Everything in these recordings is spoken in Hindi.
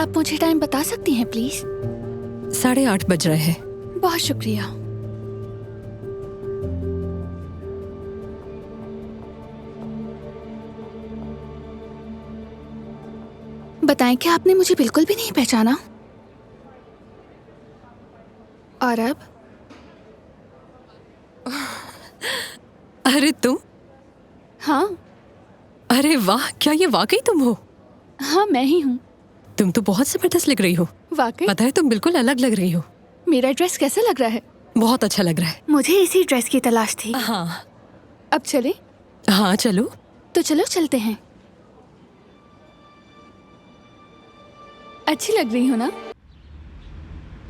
आप मुझे टाइम बता सकती हैं प्लीज? 8:30 बज रहे हैं। बहुत शुक्रिया। बताएं कि आपने मुझे बिल्कुल भी नहीं पहचाना? और अब? अरे तुम? हाँ। अरे वाह, क्या ये वाकई तुम हो? हाँ, मैं ही हूँ। तुम तो बहुत जबरदस्त लग रही हो। वाकई? पता है, तुम बिल्कुल अलग लग रही हो। मेरा ड्रेस कैसा लग रहा है? बहुत अच्छा लग रहा है। मुझे इसी ड्रेस की तलाश थी। हाँ। अब चले? हाँ चलो। तो चलो चलते हैं। अच्छी लग रही हो ना?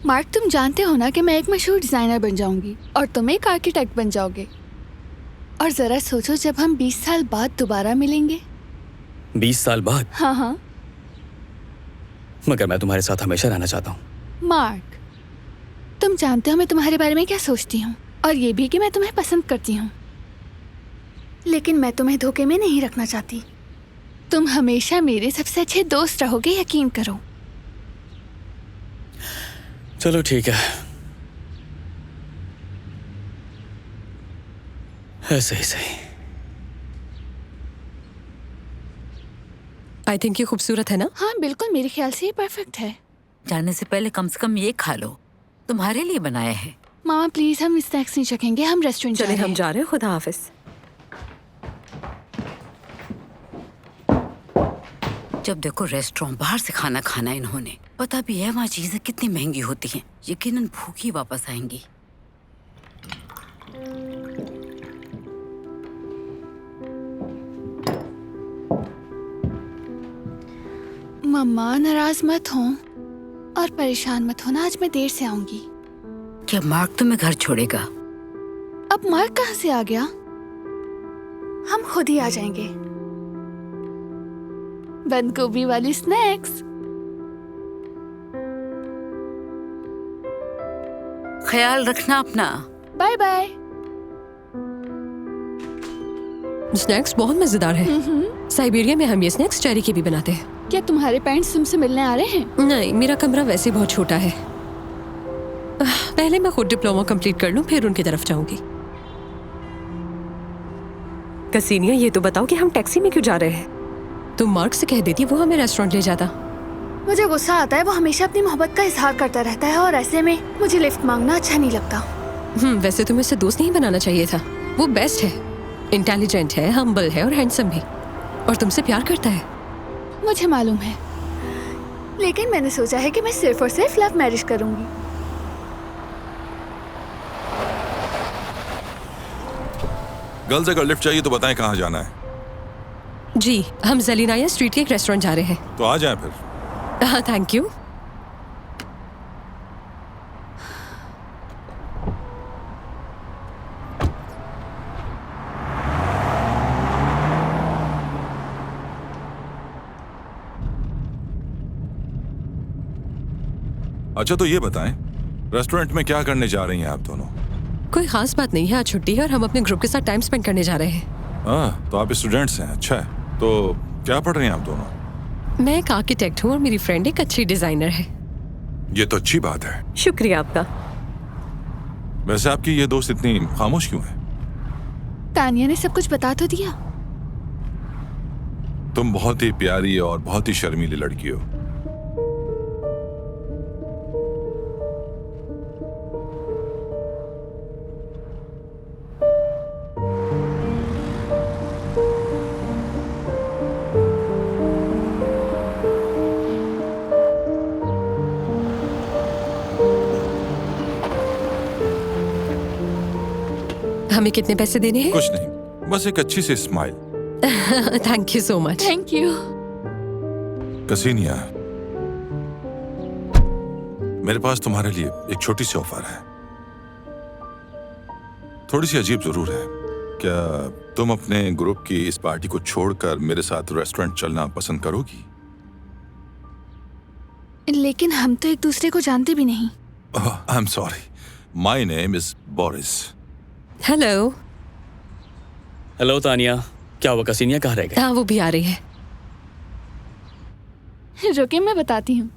मार्क, तुम जानते हो ना कि मैं एक मशहूर डिजाइनर बन जाऊंगी और तुम एक आर्किटेक्ट बन जाओगे। और जरा सोचो, जब हम 20 साल बाद दोबारा मिलेंगे। 20 साल बाद? हाँ हाँ। मगर मैं तुम्हारे साथ हमेशा रहना चाहता हूँ। मार्क, तुम जानते हो मैं तुम्हारे बारे में क्या सोचती हूँ, और ये भी कि मैं तुम्हें पसंद करती हूँ। लेकिन मैं तुम्हें धोखे में नहीं रखना चाहती। तुम हमेशा मेरे सबसे अच्छे दोस्त रहोगे, यकीन करो। चलो ठीक है, ऐसे ही सही। आई थिंक ये खूबसूरत है ना? हाँ बिल्कुल, मेरे ख्याल से ये परफेक्ट है। जाने से पहले कम से कम ये खा लो, तुम्हारे लिए बनाया है। मामा प्लीज, हम स्नैक्स नहीं चखेंगे, हम रेस्टोरेंट चले, हम जा रहे हैं। खुदा हाफिज। जब देखो रेस्टोरेंट, बाहर से खाना खाना इन्होंने। पता भी है वहाँ चीजें कितनी महंगी होती हैं। यकीनन भूखी वापस आएंगी। मम्मा नाराज मत हो और परेशान मत होना, आज मैं देर से आऊंगी। क्या मार्क तुम्हें घर छोड़ेगा? अब मार्क कहाँ से आ गया? हम खुद ही आ जाएंगे। बंद गोभी वाली स्नैक्स। ख्याल रखना अपना। Bye bye. स्नैक्स बहुत मजेदार है। साइबेरिया में हम ये स्नैक्स चेरी के भी बनाते हैं। क्या तुम्हारे पेरेंट्स तुमसे मिलने आ रहे हैं? नहीं, मेरा कमरा वैसे बहुत छोटा है। पहले मैं खुद डिप्लोमा कंप्लीट कर लूं, फिर उनकी तरफ जाऊंगी। कसीनिया, ये तो बताओ कि हम टैक्सी में क्यों जा रहे हैं? तुम मार्क से कह देती, वो हमें रेस्टोरेंट ले जाता। मुझे गुस्सा आता है, वो हमेशा अपनी मोहब्बत का इजहार करता रहता है और ऐसे में मुझे लिफ्ट मांगना अच्छा नहीं लगता। वैसे तुम्हें उससे दोस्त नहीं बनाना चाहिए था। वो बेस्ट है, इंटेलिजेंट है, हम्बल है और हैंडसम भी, और तुमसे प्यार करता है। मुझे मालूम है, लेकिन मैंने सोचा है कि मैं सिर्फ और सिर्फ लव मैरिज करूंगी। गर्ल्स, अगर लिफ्ट चाहिए तो बताएं कहाँ जाना है। जी, हम ज़लीनाया स्ट्रीट के एक रेस्टोरेंट जा रहे हैं। तो आ जाएं फिर। हाँ, थैंक यू। अच्छा तो ये बताएं, रेस्टोरेंट में क्या करने जा रही हैं आप दोनों? कोई खास बात नहीं है, आज छुट्टी है और हम अपने ग्रुप के साथ टाइम स्पेंड करने जा रहे हैं। तो आप स्टूडेंट्स हैं, अच्छा है। तो क्या पढ़ रही हैं आप दोनों? मैं एक आर्किटेक्ट हूँ और मेरी फ्रेंड एक अच्छी डिजाइनर है। ये तो अच्छी बात है। शुक्रिया आपका। वैसे आपकी ये दोस्त इतनी खामोश क्यों है? तानिया ने सब कुछ बता तो दिया। तुम बहुत ही प्यारी और बहुत ही शर्मीली लड़की हो। हमें कितने पैसे देने हैं? कुछ नहीं, बस एक अच्छी सी smile. Thank you so much. Thank you. कसीनिया, मेरे पास तुम्हारे लिए एक छोटी सी ऑफर है। थोड़ी सी अजीब जरूर है। क्या तुम अपने ग्रुप की इस पार्टी को छोड़कर मेरे साथ रेस्टोरेंट चलना पसंद करोगी? लेकिन हम तो एक दूसरे को जानते भी नहीं। I am sorry, my name is Boris. Hello. Hello Tania, क्या हुआ, कसीनिया कहाँ रह गए? हाँ, वो भी आ रही है। रुके, मैं बताती हूँ।